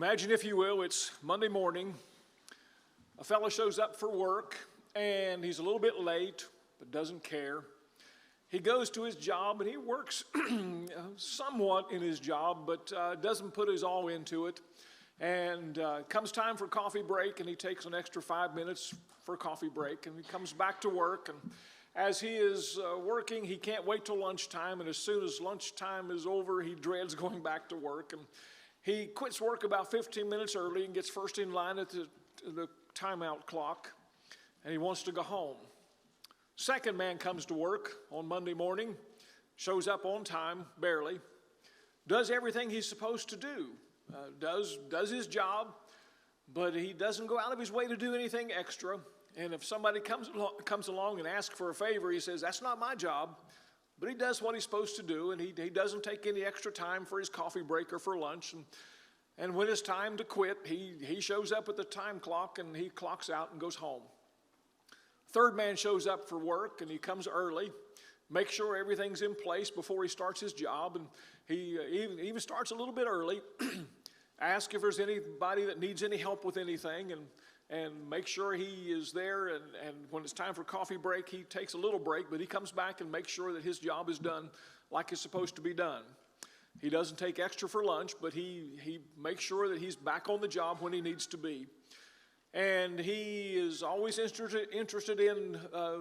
Imagine, if you will, it's Monday morning. A fellow shows up for work, and he's a little bit late, but doesn't care. He goes to his job, and he works somewhat in his job, but doesn't put his all into it. And comes time for coffee break, and he takes an extra 5 minutes for coffee break, and he comes back to work. And as he is working, he can't wait till lunchtime, and as soon as lunchtime is over, he dreads going back to work. And he quits work about 15 minutes early and gets first in line at the timeout clock, and he wants to go home. Second man comes to work on Monday morning, shows up on time, barely, does everything he's supposed to do, does his job, but he doesn't go out of his way to do anything extra. And if somebody comes along and asks for a favor, he says, "That's not my job." But he does what he's supposed to do, and he doesn't take any extra time for his coffee break or for lunch. And when it's time to quit, he shows up at the time clock, and he clocks out and goes home. Third man shows up for work, and he comes early, makes sure everything's in place before he starts his job, and he even starts a little bit early, asks if there's anybody that needs any help with anything, and make sure he is there, and when it's time for coffee break, he takes a little break, but he comes back and makes sure that his job is done like it's supposed to be done. He doesn't take extra for lunch, but he makes sure that he's back on the job when he needs to be. And he is always interested in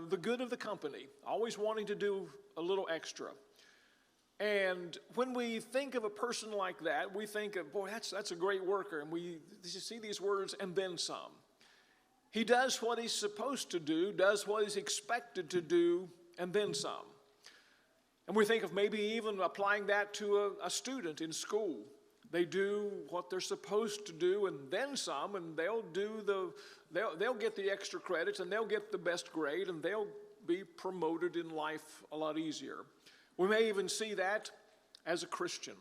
the good of the company, always wanting to do a little extra. And when we think of a person like that, we think of, boy, that's a great worker, and we see these words, "and then some." He does what he's supposed to do, does what he's expected to do, and then some. And we think of maybe even applying that to a student in school. They do what they're supposed to do and then some, and they'll get the extra credits, and they'll get the best grade, and they'll be promoted in life a lot easier. We may even see that as a Christian.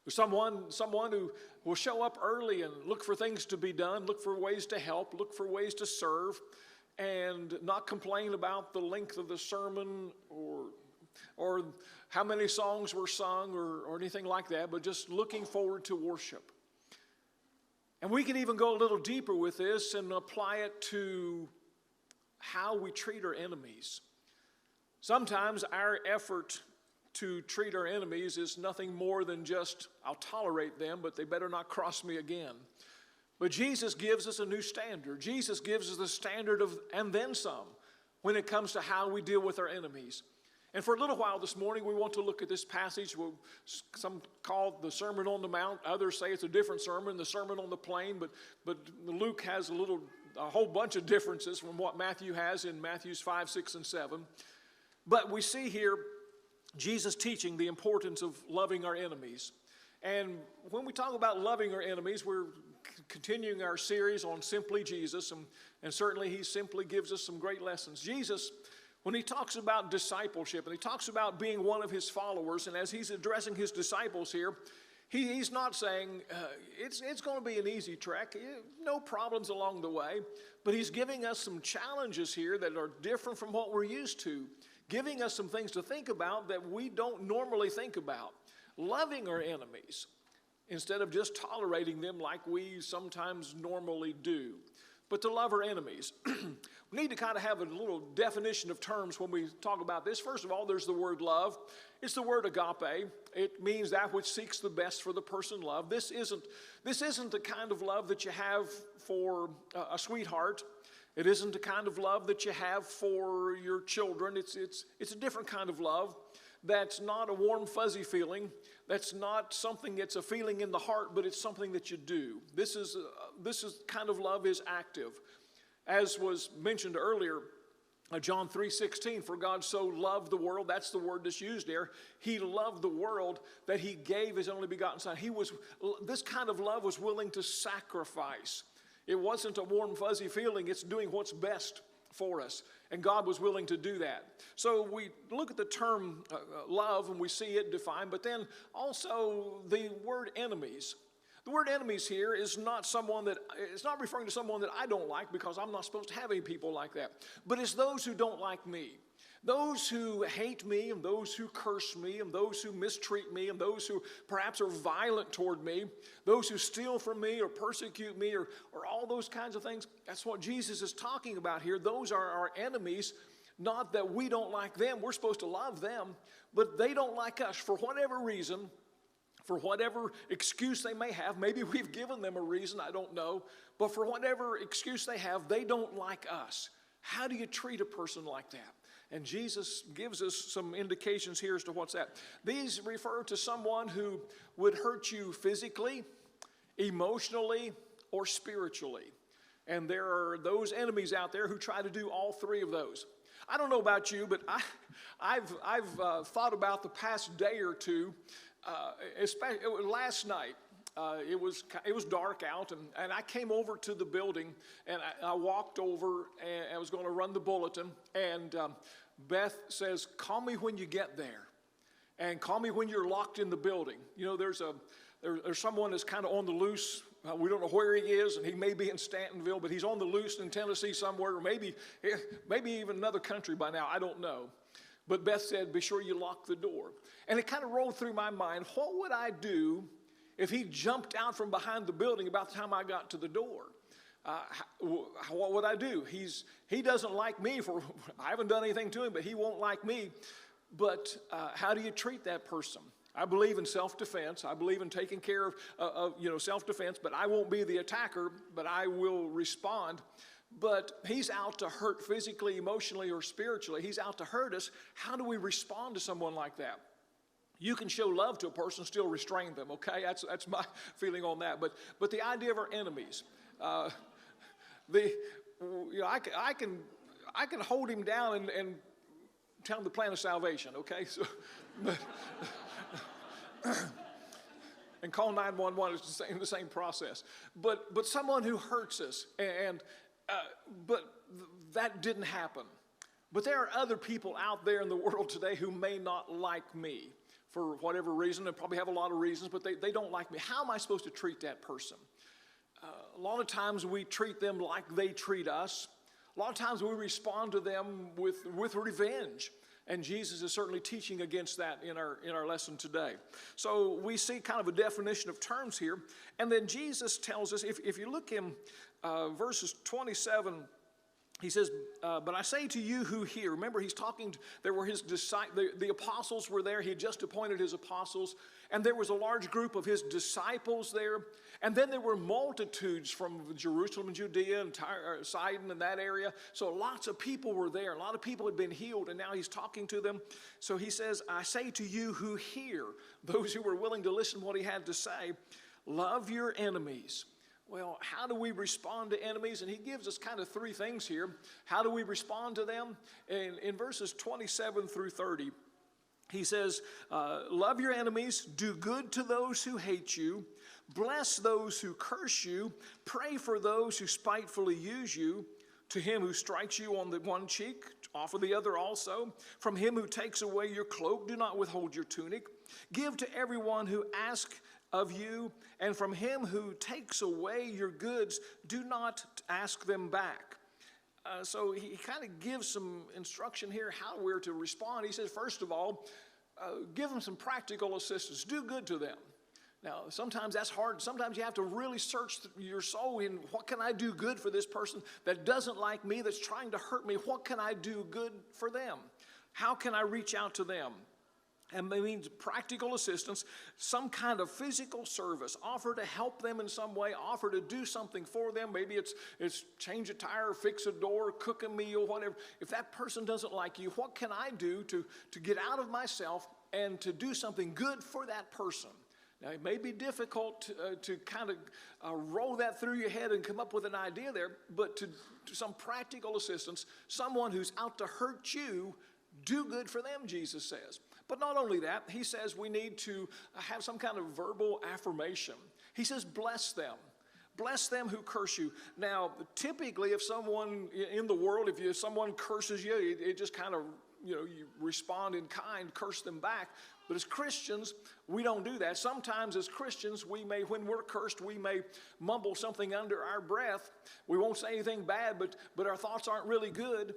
Someone who will show up early and look for things to be done, look for ways to help, look for ways to serve, and not complain about the length of the sermon or how many songs were sung or anything like that, but just looking forward to worship. And we can even go a little deeper with this and apply it to how we treat our enemies. Sometimes our effort to treat our enemies is nothing more than just, I'll tolerate them, but they better not cross me again. But Jesus gives us a new standard. Jesus gives us the standard of and then some when it comes to how we deal with our enemies. And for a little while this morning, we want to look at this passage. Some call the Sermon on the Mount. Others say it's a different sermon, the Sermon on the Plain. But Luke has a whole bunch of differences from what Matthew has in Matthews 5, 6, and 7. But we see here Jesus teaching the importance of loving our enemies. And when we talk about loving our enemies, we're continuing our series on Simply Jesus, and certainly he simply gives us some great lessons. Jesus, when he talks about discipleship, and he talks about being one of his followers, and as he's addressing his disciples here, he's not saying it's going to be an easy trek, no problems along the way, but he's giving us some challenges here that are different from what we're used to, giving us some things to think about that we don't normally think about. Loving our enemies instead of just tolerating them like we sometimes normally do. But to love our enemies, we need to kind of have a little definition of terms when we talk about this. First of all, there's the word love. It's the word agape. It means that which seeks the best for the person loved. This isn't the kind of love that you have for a sweetheart. It isn't the kind of love that you have for your children. It's a different kind of love. That's not a warm, fuzzy feeling. That's not something that's a feeling in the heart, but it's something that you do. This is kind of love is active. As was mentioned earlier, John 3:16, for God so loved the world, that's the word that's used there. He loved the world that he gave his only begotten son. This kind of love was willing to sacrifice. It wasn't a warm, fuzzy feeling. It's doing what's best for us. And God was willing to do that. So we look at the term love and we see it defined, but then also the word enemies. The word enemies here is not it's not referring to someone that I don't like, because I'm not supposed to have any people like that. But it's those who don't like me. Those who hate me and those who curse me and those who mistreat me and those who perhaps are violent toward me, those who steal from me or persecute me or all those kinds of things, that's what Jesus is talking about here. Those are our enemies. Not that we don't like them. We're supposed to love them, but they don't like us for whatever reason, for whatever excuse they may have. Maybe we've given them a reason, I don't know. But for whatever excuse they have, they don't like us. How do you treat a person like that? And Jesus gives us some indications here as to what's that. These refer to someone who would hurt you physically, emotionally, or spiritually. And there are those enemies out there who try to do all three of those. I don't know about you, but I've thought about the past day or two, especially last night. It was dark out, and I came over to the building, and I walked over, and I was going to run the bulletin, and Beth says, "Call me when you get there, and call me when you're locked in the building." You know, there's someone that's kind of on the loose. We don't know where he is, and he may be in Stantonville, but he's on the loose in Tennessee somewhere, or maybe even another country by now. I don't know. But Beth said, "Be sure you lock the door." And it kind of rolled through my mind, what would I do if he jumped out from behind the building about the time I got to the door? What would I do? He doesn't like me I haven't done anything to him, but he won't like me. But how do you treat that person? I believe in self-defense. I believe in taking care of self-defense, but I won't be the attacker, but I will respond. But he's out to hurt physically, emotionally, or spiritually. He's out to hurt us. How do we respond to someone like that? You can show love to a person, still restrain them, okay? That's my feeling on that. But the idea of our enemies, I can hold him down and tell him the plan of salvation, okay? So, and call 911 is the same process. But someone who hurts us, but that didn't happen. But there are other people out there in the world today who may not like me for whatever reason, and probably have a lot of reasons, but they don't like me. How am I supposed to treat that person? A lot of times we treat them like they treat us. A lot of times we respond to them with revenge. And Jesus is certainly teaching against that in our lesson today. So we see kind of a definition of terms here. And then Jesus tells us, if you look in verses 27, he says, "But I say to you who hear." Remember, he's talking, there were his disciples, the apostles were there. He had just appointed his apostles. And there was a large group of his disciples there. And then there were multitudes from Jerusalem and Judea and Sidon and that area. So lots of people were there. A lot of people had been healed, and now he's talking to them. So he says, "I say to you who hear," those who were willing to listen to what he had to say, "love your enemies." Well, how do we respond to enemies? And he gives us kind of three things here. How do we respond to them? In verses 27 through 30, he says, "Love your enemies, do good to those who hate you, bless those who curse you, pray for those who spitefully use you. To him who strikes you on the one cheek, offer the other also. From him who takes away your cloak, do not withhold your tunic. Give to everyone who asks of you, and from him who takes away your goods, do not ask them back." So he kind of gives some instruction here how we're to respond. He says, first of all, give them some practical assistance. Do good to them. Now, sometimes that's hard. Sometimes you have to really search your soul in, what can I do good for this person that doesn't like me, that's trying to hurt me? What can I do good for them? How can I reach out to them? And it means practical assistance, some kind of physical service. Offer to help them in some way. Offer to do something for them. Maybe it's change a tire, fix a door, cook a meal, whatever. If that person doesn't like you, what can I do to get out of myself and to do something good for that person? Now, it may be difficult to kind of roll that through your head and come up with an idea there, but to some practical assistance, someone who's out to hurt you, do good for them, Jesus says. But not only that, he says we need to have some kind of verbal affirmation. He says, bless them. Bless them who curse you. Now, typically, if someone in the world, if someone curses you, it just kind of, you respond in kind, curse them back. But as Christians, we don't do that. Sometimes as Christians, when we're cursed, we may mumble something under our breath. We won't say anything bad, but our thoughts aren't really good.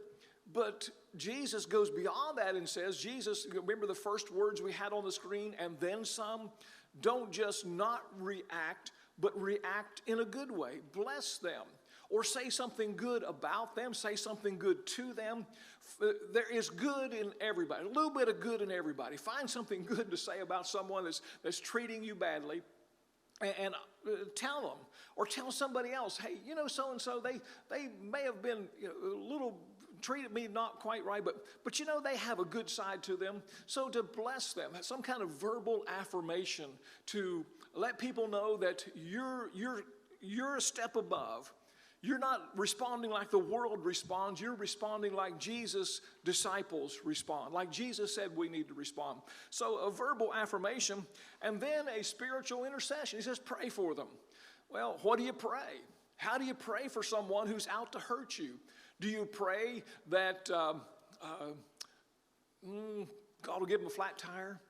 But Jesus goes beyond that and says, Jesus, remember the first words we had on the screen, and then some? Don't just not react, but react in a good way. Bless them. Or say something good about them, say something good to them. There is good in everybody, a little bit of good in everybody. Find something good to say about someone that's treating you badly, and tell them, or tell somebody else, hey, you know, so-and-so, they may have been, you know, a little, treated me not quite right, but you know, they have a good side to them. So to bless them, some kind of verbal affirmation to let people know that you're a step above. You're not responding like the world responds. You're responding like Jesus' disciples respond, like Jesus said we need to respond. So a verbal affirmation, and then a spiritual intercession. He says, pray for them. Well, what do you pray? How do you pray for someone who's out to hurt you? Do you pray that God will give them a flat tire?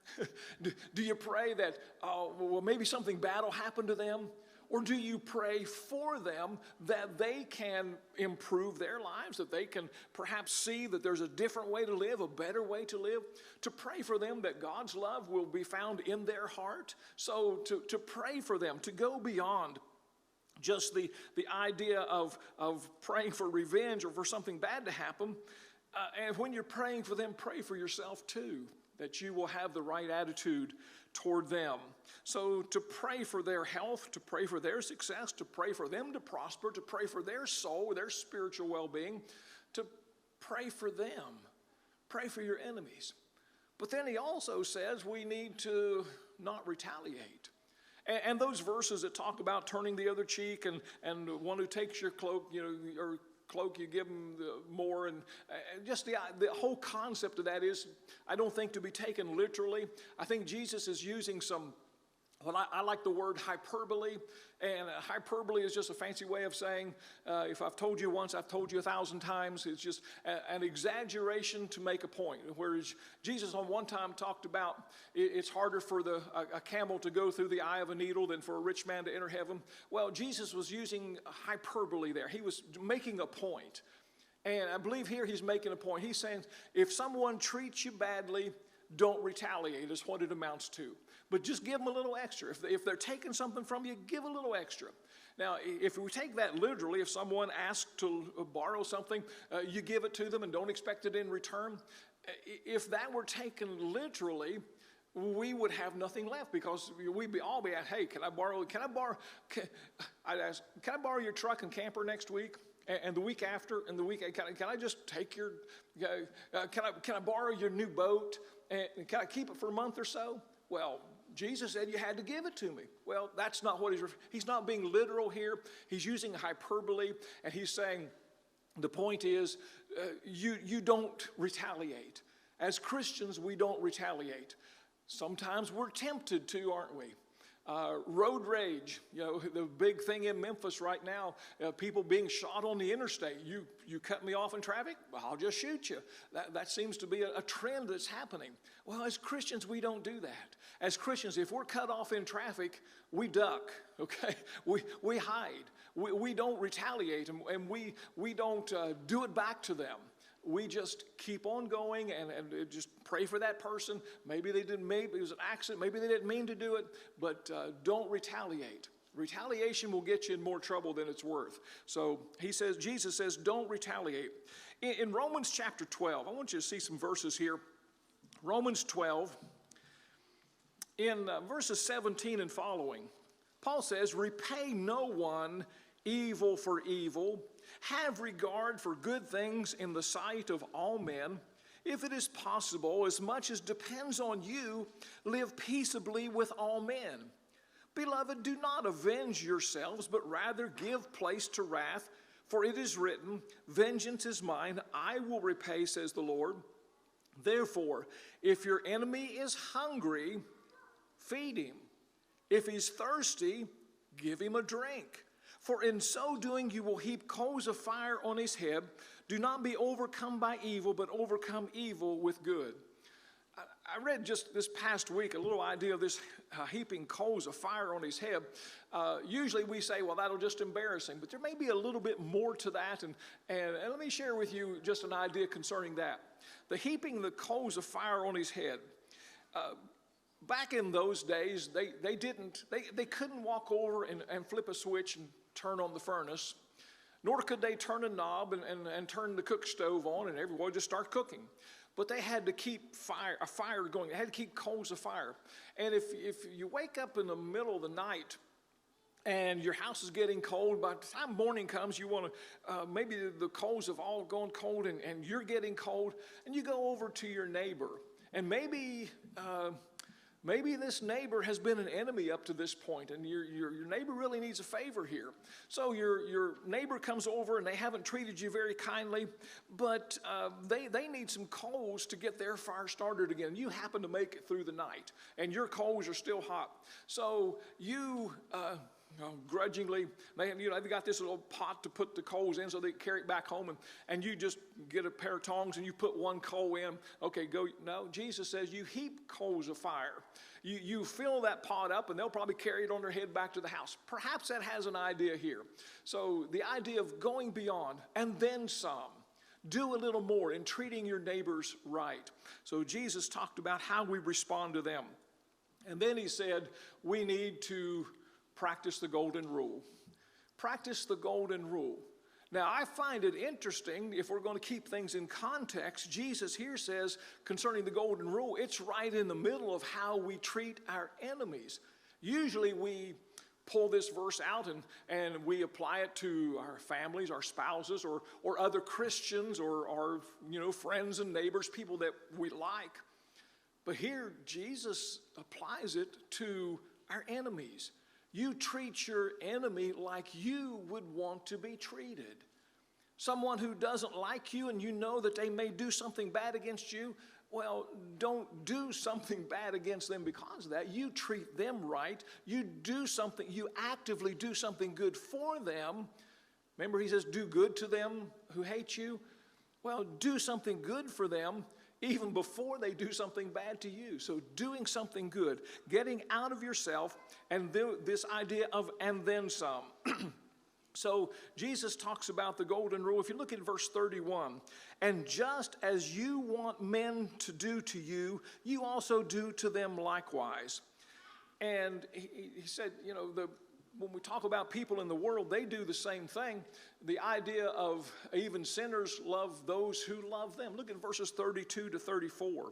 Do you pray that, well, maybe something bad will happen to them? Or do you pray for them that they can improve their lives, that they can perhaps see that there's a different way to live, a better way to live? To pray for them that God's love will be found in their heart. So to pray for them, to go beyond just the idea of praying for revenge or for something bad to happen. And when you're praying for them, pray for yourself too, that you will have the right attitude toward them. So to pray for their health, to pray for their success, to pray for them to prosper, to pray for their soul, their spiritual well-being, to pray for them. Pray for your enemies. But then he also says we need to not retaliate. And those verses that talk about turning the other cheek and one who takes your cloak, you know, or cloak, you give them more, and just the whole concept of that is, I don't think to be taken literally. I think Jesus is using some, well, I like the word hyperbole, and hyperbole is just a fancy way of saying, if I've told you once, I've told you 1,000 times. It's just an exaggeration to make a point. Whereas Jesus on one time talked about it's harder for a camel to go through the eye of a needle than for a rich man to enter heaven. Well, Jesus was using hyperbole there. He was making a point. And I believe here he's making a point. He's saying if someone treats you badly, don't retaliate is what it amounts to. But just give them a little extra. If they're taking something from you, give a little extra. Now, if we take that literally, if someone asks to borrow something, you give it to them and don't expect it in return. If that were taken literally, we would have nothing left, because we'd all be at, hey, can I borrow your truck and camper next week? And the week after, and the week, can I just take your, can I borrow your new boat? And can I keep it for a month or so? Well, Jesus said you had to give it to me. Well, that's not what he's not being literal here. He's using hyperbole, and he's saying the point is you don't retaliate. As Christians, we don't retaliate. Sometimes we're tempted to, aren't we? Road rage, you know, the big thing in Memphis right now, people being shot on the interstate. You cut me off in traffic, well, I'll just shoot you. That seems to be a trend that's happening. Well, as Christians, we don't do that. As Christians, if we're cut off in traffic, we duck, okay? We hide. We don't retaliate, and we don't do it back to them. We just keep on going and just pray for that person. Maybe it was an accident. Maybe they didn't mean to do it, but don't retaliate. Retaliation will get you in more trouble than it's worth. So Jesus says, don't retaliate. In Romans chapter 12, I want you to see some verses here. Romans 12, in verses 17 and following, Paul says, repay no one evil for evil. Have regard for good things in the sight of all men. If it is possible, as much as depends on you, live peaceably with all men. Beloved, do not avenge yourselves, but rather give place to wrath, for it is written, vengeance is mine, I will repay, says the Lord. Therefore, if your enemy is hungry, feed him. If he's thirsty, give him a drink. For in so doing you will heap coals of fire on his head. Do not be overcome by evil, but overcome evil with good. I read just this past week a little idea of this heaping coals of fire on his head. Usually we say, well, that'll just embarrass him, but there may be a little bit more to that, and let me share with you just an idea concerning that. The heaping the coals of fire on his head. Back in those days, they couldn't walk over and flip a switch and turn on the furnace, nor could they turn a knob and turn the cook stove on and everyone would just start cooking. But they had to keep a fire going. They had to keep coals of fire. And if you wake up in the middle of the night and your house is getting cold, by the time morning comes, you want to, maybe the coals have all gone cold and you're getting cold, and you go over to your neighbor. And maybe this neighbor has been an enemy up to this point, and your neighbor really needs a favor here. So your neighbor comes over, and they haven't treated you very kindly, but they need some coals to get their fire started again. You happen to make it through the night, and your coals are still hot. So you grudgingly, they've got this little pot to put the coals in so they can carry it back home, and you just get a pair of tongs and you put one coal in. Okay, go. No, Jesus says you heap coals of fire. You fill that pot up, and they'll probably carry it on their head back to the house. Perhaps that has an idea here. So the idea of going beyond and then some. Do a little more in treating your neighbors right. So Jesus talked about how we respond to them. And then he said we need to practice the golden rule. Practice the golden rule. Now, I find it interesting, if we're going to keep things in context, Jesus here says concerning the golden rule, it's right in the middle of how we treat our enemies. Usually we pull this verse out and we apply it to our families, our spouses, or other Christians, or our friends and neighbors, people that we like. But here, Jesus applies it to our enemies. You treat your enemy like you would want to be treated. Someone who doesn't like you and you know that they may do something bad against you, well, don't do something bad against them because of that. You treat them right. You actively do something good for them. Remember, he says, do good to them who hate you. Well, do something good for them even before they do something bad to you. So doing something good, getting out of yourself, and this idea of and then some. So Jesus talks about the golden rule. If you look at verse 31, and just as you want men to do to you, you also do to them likewise. And he said, when we talk about people in the world, they do the same thing. The idea of even sinners love those who love them. Look at verses 32 to 34.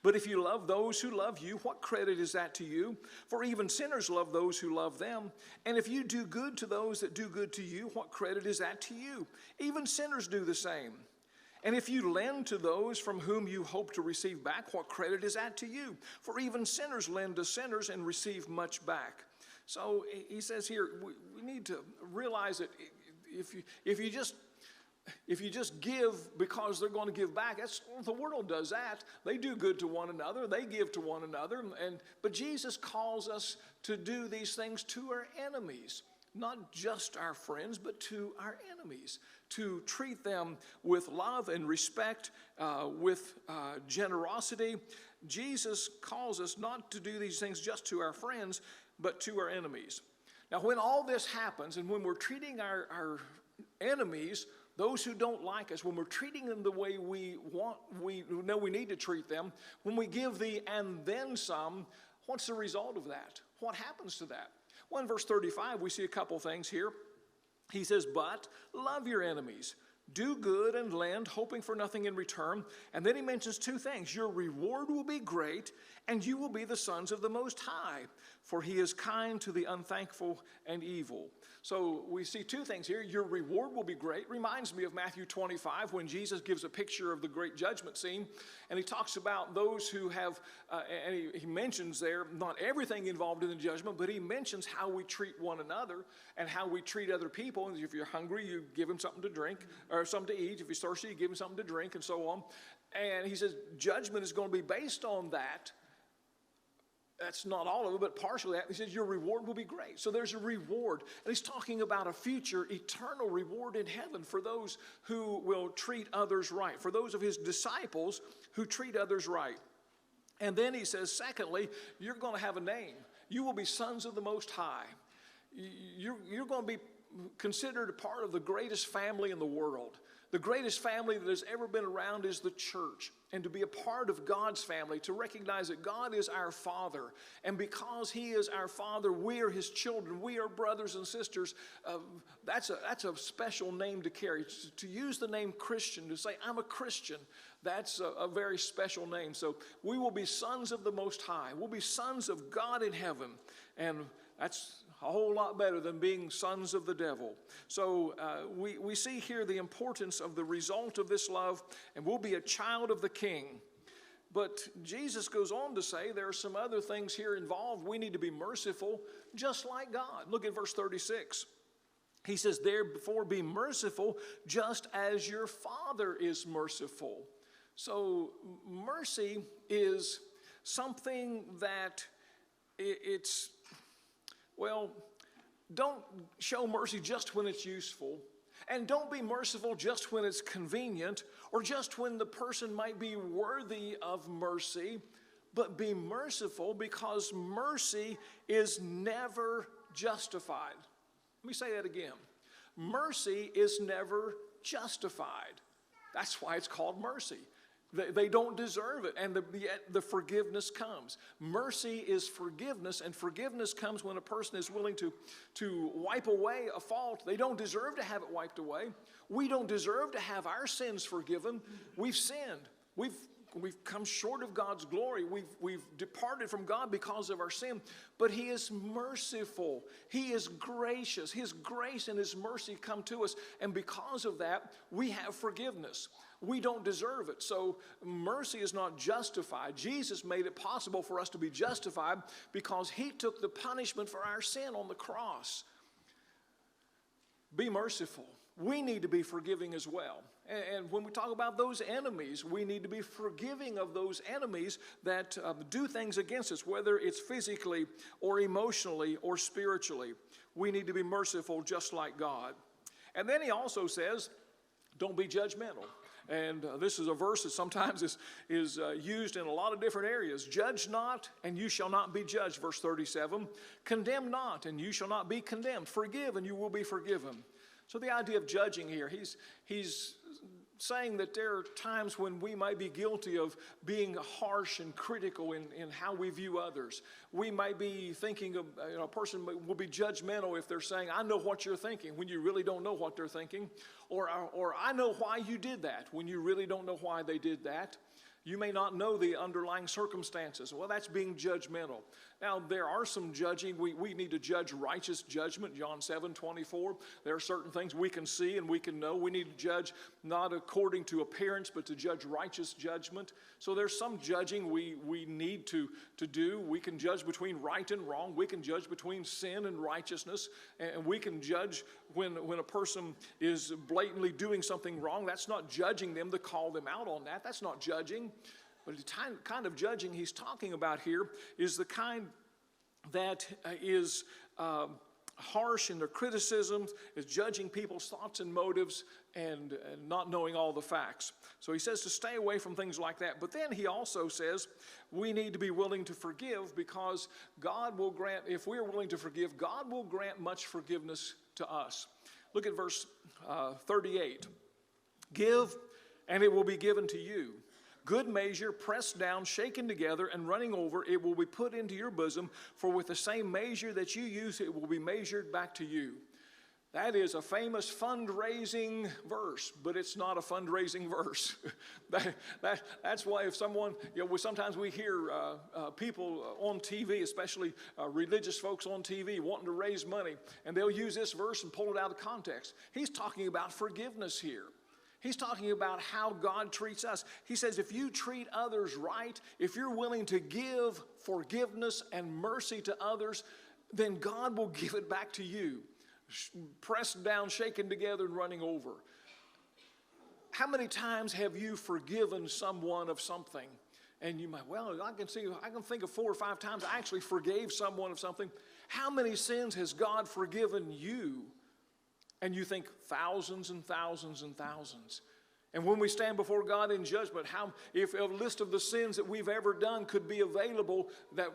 But if you love those who love you, what credit is that to you? For even sinners love those who love them. And if you do good to those that do good to you, what credit is that to you? Even sinners do the same. And if you lend to those from whom you hope to receive back, what credit is that to you? For even sinners lend to sinners and receive much back. So he says here, we need to realize that if you just give because they're going to give back, the world does that. They do good to one another. They give to one another. But Jesus calls us to do these things to our enemies, not just our friends, but to our enemies, to treat them with love and respect, with generosity. Jesus calls us not to do these things just to our friends, but to our enemies. Now, when all this happens, and when we're treating our enemies, those who don't like us, when we're treating them the way we know we need to treat them, when we give the and then some, what's the result of that? What happens to that? Well, in verse 35, we see a couple things here. He says, but love your enemies. Do good and lend, hoping for nothing in return. And then he mentions two things. Your reward will be great, and you will be the sons of the Most High, for he is kind to the unthankful and evil. So we see two things here. Your reward will be great. Reminds me of Matthew 25 when Jesus gives a picture of the great judgment scene. And he talks about those who have, and he mentions there, not everything involved in the judgment, but he mentions how we treat one another and how we treat other people. And if you're hungry, you give them something to drink or something to eat. If you're thirsty, you give them something to drink and so on. And he says judgment is going to be based on that. That's not all of it, but partially that. He says your reward will be great. So there's a reward. And he's talking about a future eternal reward in heaven for those who will treat others right, for those of his disciples who treat others right. And then he says, secondly, you're going to have a name. You will be sons of the Most High. You're going to be considered a part of the greatest family in the world. The greatest family that has ever been around is the church. And to be a part of God's family, to recognize that God is our Father. And because He is our Father, we are His children. We are brothers and sisters. That's a special name to carry. To use the name Christian, to say, I'm a Christian, that's a very special name. So we will be sons of the Most High. We'll be sons of God in heaven. And that's a whole lot better than being sons of the devil. So we see here the importance of the result of this love, and we'll be a child of the King. But Jesus goes on to say there are some other things here involved. We need to be merciful just like God. Look at verse 36. He says, therefore be merciful just as your Father is merciful. So mercy is something that don't show mercy just when it's useful. And don't be merciful just when it's convenient or just when the person might be worthy of mercy. But be merciful because mercy is never justified. Let me say that again. Mercy is never justified. That's why it's called mercy. They don't deserve it, and yet the forgiveness comes. Mercy is forgiveness, and forgiveness comes when a person is willing to wipe away a fault. They don't deserve to have it wiped away. We don't deserve to have our sins forgiven. We've sinned. We've come short of God's glory. We've departed from God because of our sin. But He is merciful. He is gracious. His grace and His mercy come to us. And because of that, we have forgiveness. We don't deserve it. So mercy is not justified. Jesus made it possible for us to be justified because He took the punishment for our sin on the cross. Be merciful. We need to be forgiving as well. And when we talk about those enemies, we need to be forgiving of those enemies that do things against us, whether it's physically or emotionally or spiritually. We need to be merciful just like God. And then He also says, don't be judgmental. And this is a verse that sometimes is used in a lot of different areas. Judge not, and you shall not be judged, verse 37. Condemn not, and you shall not be condemned. Forgive, and you will be forgiven. So the idea of judging here, he's saying that there are times when we might be guilty of being harsh and critical in how we view others. We might be thinking of, a person will be judgmental if they're saying, I know what you're thinking, when you really don't know what they're thinking. Or I know why you did that, when you really don't know why they did that. You may not know the underlying circumstances. Well, that's being judgmental. Now, there are some judging. We need to judge righteous judgment, John 7:24. There are certain things we can see and we can know. We need to judge not according to appearance, but to judge righteous judgment. So there's some judging we need to do. We can judge between right and wrong. We can judge between sin and righteousness. And we can judge when a person is blatantly doing something wrong. That's not judging them to call them out on that. That's not judging. But the kind of judging he's talking about here is the kind that is harsh in their criticisms, is judging people's thoughts and motives and not knowing all the facts. So he says to stay away from things like that. But then he also says we need to be willing to forgive because God will grant, if we are willing to forgive, God will grant much forgiveness to us. Look at verse 38. Give, and it will be given to you. Good measure, pressed down, shaken together, and running over, it will be put into your bosom. For with the same measure that you use, it will be measured back to you. That is a famous fundraising verse, but it's not a fundraising verse. That's why if someone, sometimes we hear people on TV, especially religious folks on TV, wanting to raise money, and they'll use this verse and pull it out of context. He's talking about forgiveness here. He's talking about how God treats us. He says if you treat others right, if you're willing to give forgiveness and mercy to others, then God will give it back to you. Pressed down, shaken together, and running over. How many times have you forgiven someone of something? And you might, I can think of 4 or 5 times I actually forgave someone of something. How many sins has God forgiven you? And you think thousands and thousands and thousands. And when we stand before God in judgment, if a list of the sins that we've ever done could be available, that,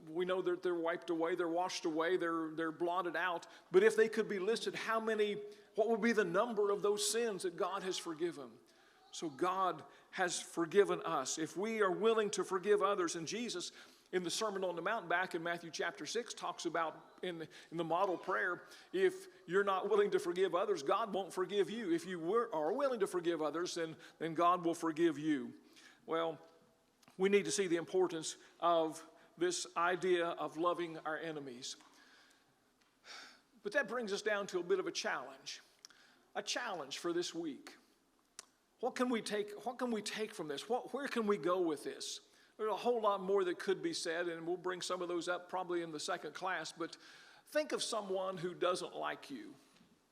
we know that they're wiped away, they're washed away, they're blotted out. But if they could be listed, what would be the number of those sins that God has forgiven? So God has forgiven us. If we are willing to forgive others, and Jesus, in the Sermon on the Mount back in Matthew chapter 6, talks about in the model prayer, if you're not willing to forgive others, God won't forgive you. If you are willing to forgive others, then God will forgive you. Well, we need to see the importance of this idea of loving our enemies. But that brings us down to a bit of a challenge for this week. What can we take from this? Where can we go with this? There's a whole lot more that could be said, and we'll bring some of those up probably in the second class, but think of someone who doesn't like you.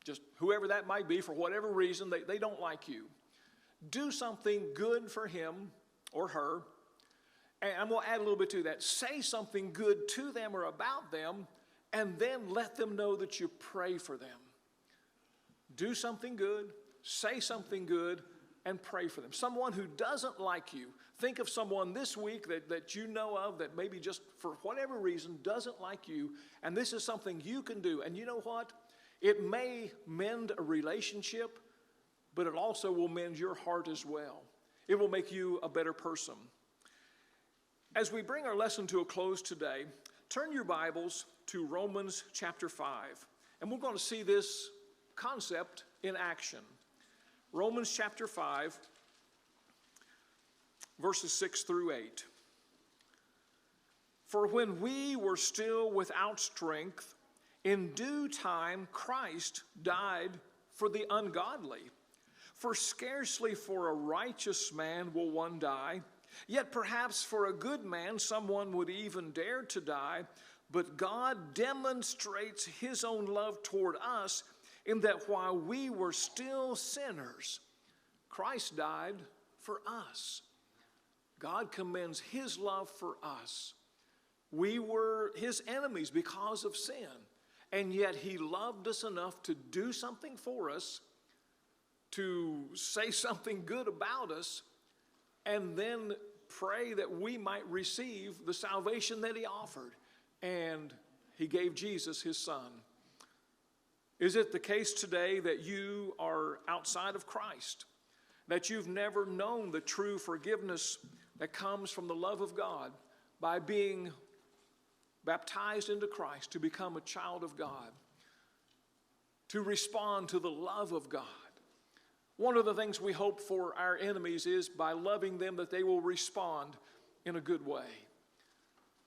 Just whoever that might be, for whatever reason, they don't like you. Do something good for him or her, and I'm going to add a little bit to that. Say something good to them or about them, and then let them know that you pray for them. Do something good, say something good, and pray for them. Someone who doesn't like you. Think of someone this week that you know of that maybe just for whatever reason doesn't like you, and this is something you can do. And you know what? It may mend a relationship, but it also will mend your heart as well. It will make you a better person. As we bring our lesson to a close today, turn your Bibles to Romans chapter 5, and we're going to see this concept in action. Romans chapter 5, verses 6 through 8. For when we were still without strength, in due time Christ died for the ungodly. For scarcely for a righteous man will one die, yet perhaps for a good man someone would even dare to die. But God demonstrates his own love toward us in that while we were still sinners, Christ died for us. God commends his love for us. We were his enemies because of sin, and yet he loved us enough to do something for us, to say something good about us, and then pray that we might receive the salvation that he offered. And he gave Jesus his son. Is it the case today that you are outside of Christ? That you've never known the true forgiveness that comes from the love of God by being baptized into Christ to become a child of God, to respond to the love of God? One of the things we hope for our enemies is by loving them that they will respond in a good way.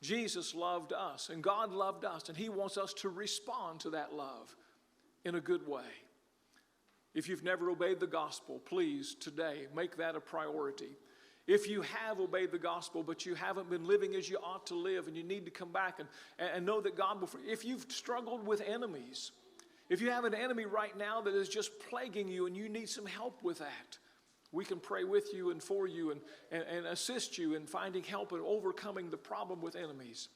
Jesus loved us and God loved us, and he wants us to respond to that love in a good way. If you've never obeyed the gospel, please today make that a priority. If you have obeyed the gospel, but you haven't been living as you ought to live, and you need to come back and know that God will. If you've struggled with enemies, if you have an enemy right now that is just plaguing you and you need some help with that, we can pray with you and for you and assist you in finding help and overcoming the problem with enemies.